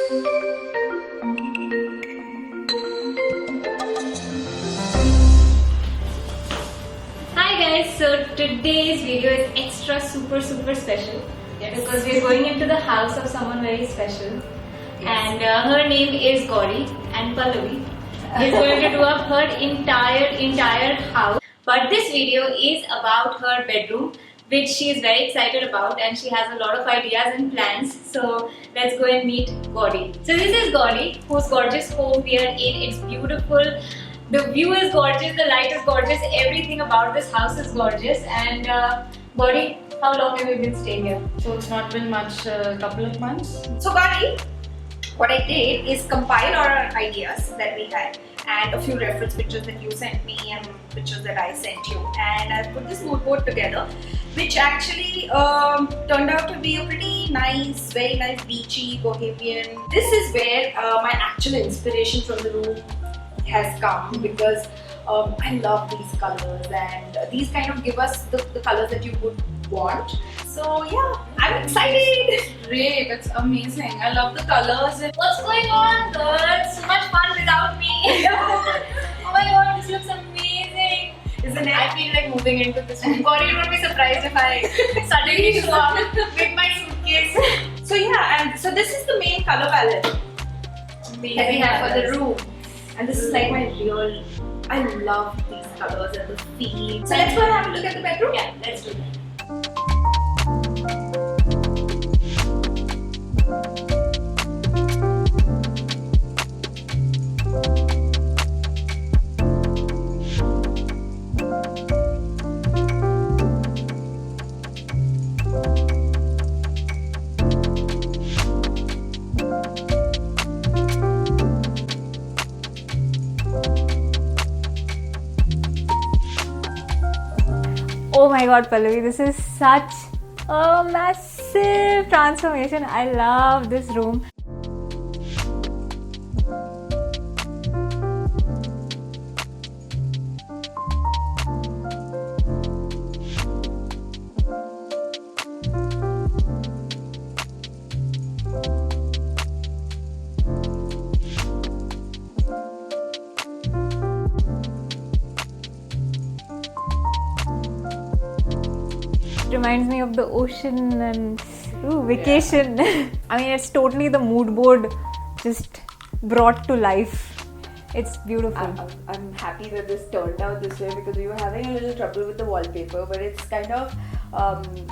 Hi guys, so today's video is extra super special because we're going into the house of someone very special, and her name is Gauri, and Pallavi is going to do up her entire house. But this video is about her bedroom, which she is very excited about, and she has a lot of ideas and plans. So let's go and meet Gauri. So this is Gauri, whose gorgeous home we are in. It's beautiful. The view is gorgeous, the light is gorgeous, everything about this house is gorgeous. And Gauri, how long have you been staying here? So it's not been much, a couple of months. So Gauri, what I did is compile our ideas that we had and a few reference pictures that you sent me and pictures that I sent you, and I put this mood board together, which actually turned out to be a pretty nice, very nice beachy, bohemian. This is where my actual inspiration from the room has come, because I love these colors, and these kind of give us the colors that you would want. So yeah, I'm excited. Great, it's amazing. I love the colors. What's going on, girls? So much fun without me. Oh my god, this looks amazing. Isn't it? I feel like moving into this room. Gauri, you won't be surprised if I suddenly show up with my suitcase. So yeah, and so this is the main color palette that we have for the room. And this is like my real, I love these colors and the feel. So let's go and have a look at the bedroom. Yeah, let's do that. Oh my god, Pallavi, this is such a massive transformation. I love this room. Reminds me of the ocean and vacation. I mean, it's totally the mood board just brought to life. It's beautiful. I'm happy that this turned out this way, because we were having a little trouble with the wallpaper, but it's kind of,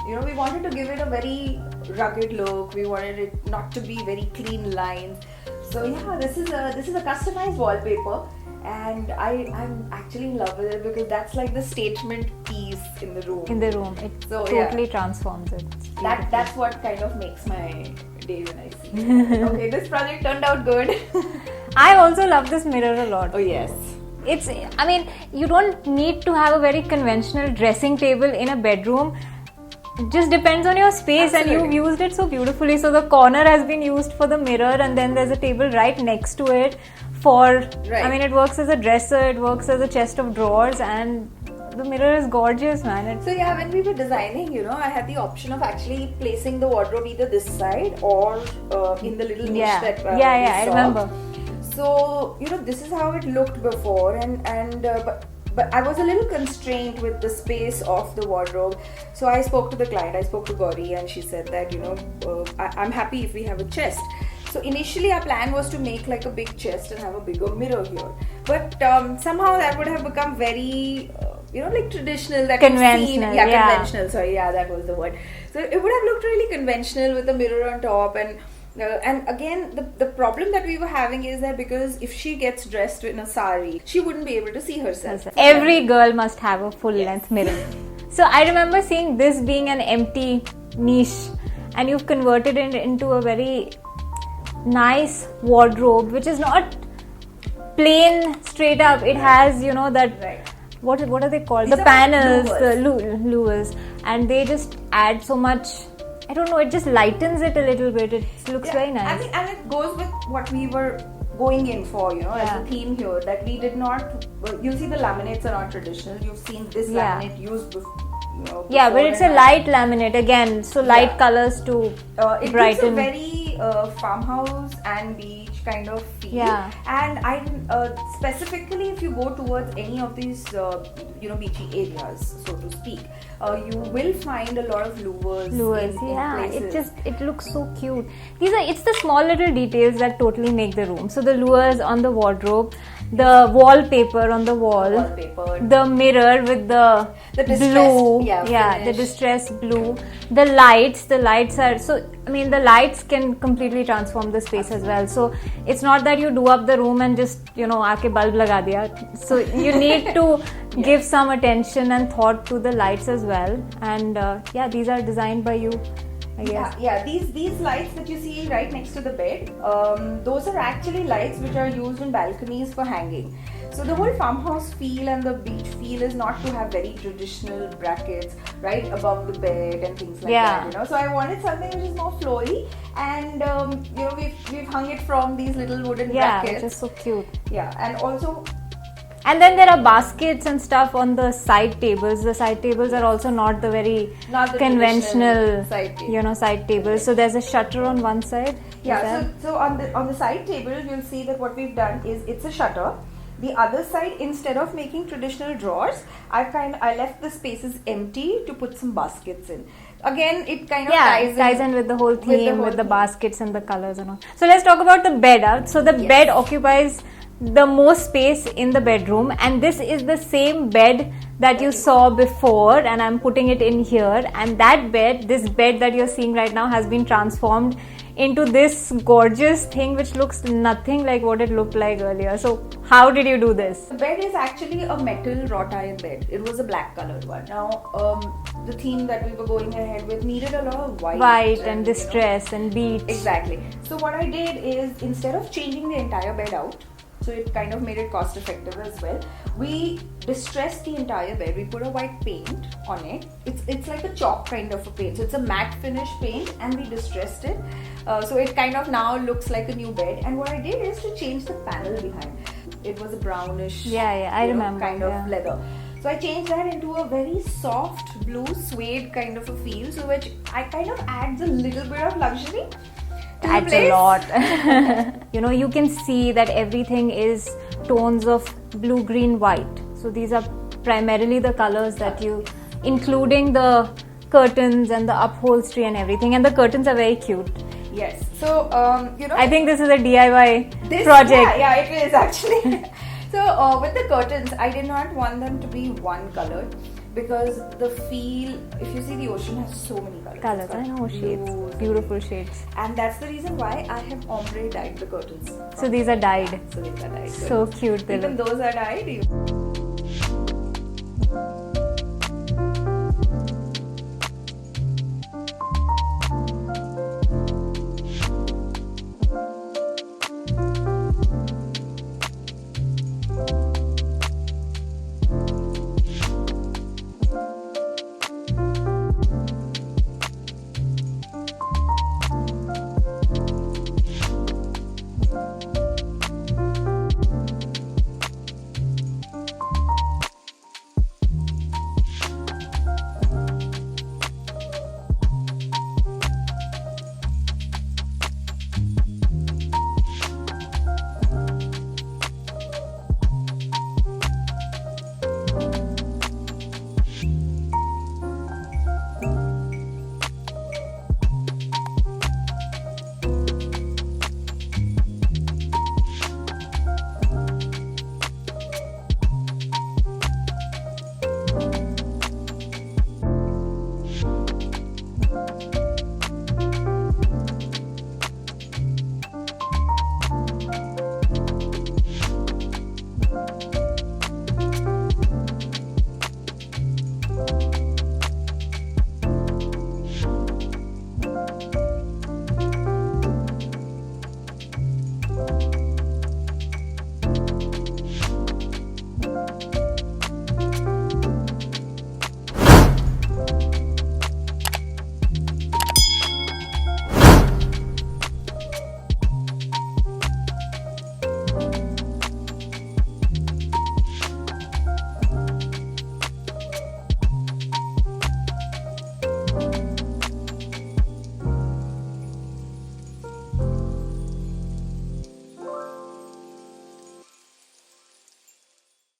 we wanted to give it a very rugged look. We wanted it not to be very clean lines. So yeah, this is a customized wallpaper, and I'm actually in love with it, because that's like the statement piece in the room. It So, totally transforms it. That's what kind of makes my day when I see it. Okay, this project turned out good. I also love this mirror a lot. Oh yes. I mean, you don't need to have a very conventional dressing table in a bedroom. It just depends on your space. Absolutely. And you've used it so beautifully. So the corner has been used for the mirror, and then there's a table right next to it for, Right. I mean, it works as a dresser, it works as a chest of drawers, and the mirror is gorgeous, man. So yeah, when we were designing, I had the option of actually placing the wardrobe either this side or in the little niche that we I saw. remember. So this is how it looked before, but I was a little constrained with the space of the wardrobe. So I spoke to the client, I spoke to Gauri, and she said that I'm happy if we have a chest. So initially our plan was to make like a big chest and have a bigger mirror here, but somehow that would have become very like traditional, that Conventional, yeah. Conventional, sorry, yeah, that was the word. So it would have looked really conventional with a mirror on top, and again, the problem that we were having is that because if she gets dressed in a sari, she wouldn't be able to see herself. Every girl must have a full length mirror. So I remember seeing this being an empty niche, and you've converted it into a very nice wardrobe, which is not plain straight up. It has that Right. what are they called? These The are panels, louvers. the louvers, and they just add so much. I don't know, it just lightens it a little bit. It looks very nice. I mean, and it goes with what we were going in for, as a theme here, that we did not. You'll see the laminates are not traditional. You've seen this laminate used before. Yeah, but it's a light laminate again, so light colors to it gives a brighten. very farmhouse and beach kind of feel. Yeah. And I specifically, if you go towards any of these beachy areas, so to speak, you will find a lot of louvers. Lures, in yeah, places. it looks so cute. It's the small little details that totally make the room. So the lures on the wardrobe, the wallpaper on the wall, Wallpaper. the mirror with the distressed, blue, the finish. distressed blue, the lights are so. I mean, the lights can completely transform the space as well. So it's not that you do up the room and just आके bulb लगा दिया. So you need to give some attention and thought to the lights as well. And these are designed by you, I guess. Yeah. These lights that you see right next to the bed, those are actually lights which are used in balconies for hanging. So the whole farmhouse feel and the beach feel is not to have very traditional brackets right above the bed and things like that. So I wanted something which is more flowy, and we've hung it from these little wooden brackets. Which is so cute. Yeah, and also. And then there are baskets and stuff on the side tables. The side tables are also not the very Not the conventional traditional side tables. So there's a shutter on one side. Yeah, so on the side table, you'll see that what we've done is it's a shutter. The other side, instead of making traditional drawers, I left the spaces empty to put some baskets in. Again, it kind of ties in with the whole theme, with the theme. baskets and the colors and all. So let's talk about the bed. So the bed occupies the most space in the bedroom, and this is the same bed that you saw before, and I'm putting it in here. And this bed that you're seeing right now has been transformed into this gorgeous thing which looks nothing like what it looked like earlier. So how did you do this? The bed is actually a metal wrought iron bed. It was a black colored one. Now, the theme that we were going ahead with needed a lot of white And distress and beach. Exactly. So what I did is, instead of changing the entire bed out, so it kind of made it cost effective as well, we distressed the entire bed. We put a white paint on it. It's like a chalk kind of a paint. So it's a matte finish paint, and we distressed it. So it kind of now looks like a new bed. And what I did is to change the panel behind. It was a brownish, I remember, kind of leather. So I changed that into a very soft blue suede kind of a feel, so which I kind of adds a little bit of luxury. Adds a lot. You can see that everything is tones of blue, green, white. So these are primarily the colors that including the curtains and the upholstery and everything. And the curtains are very cute. Yes. So, I think this is a DIY project. Yeah, it is actually. So, with the curtains, I did not want them to be one color, because the feel, if you see, the ocean has so many colors. I know, shades. Beautiful shades. And that's the reason why I have ombre dyed the curtains. So these are dyed. So these are dyed. So cute. Even those are dyed.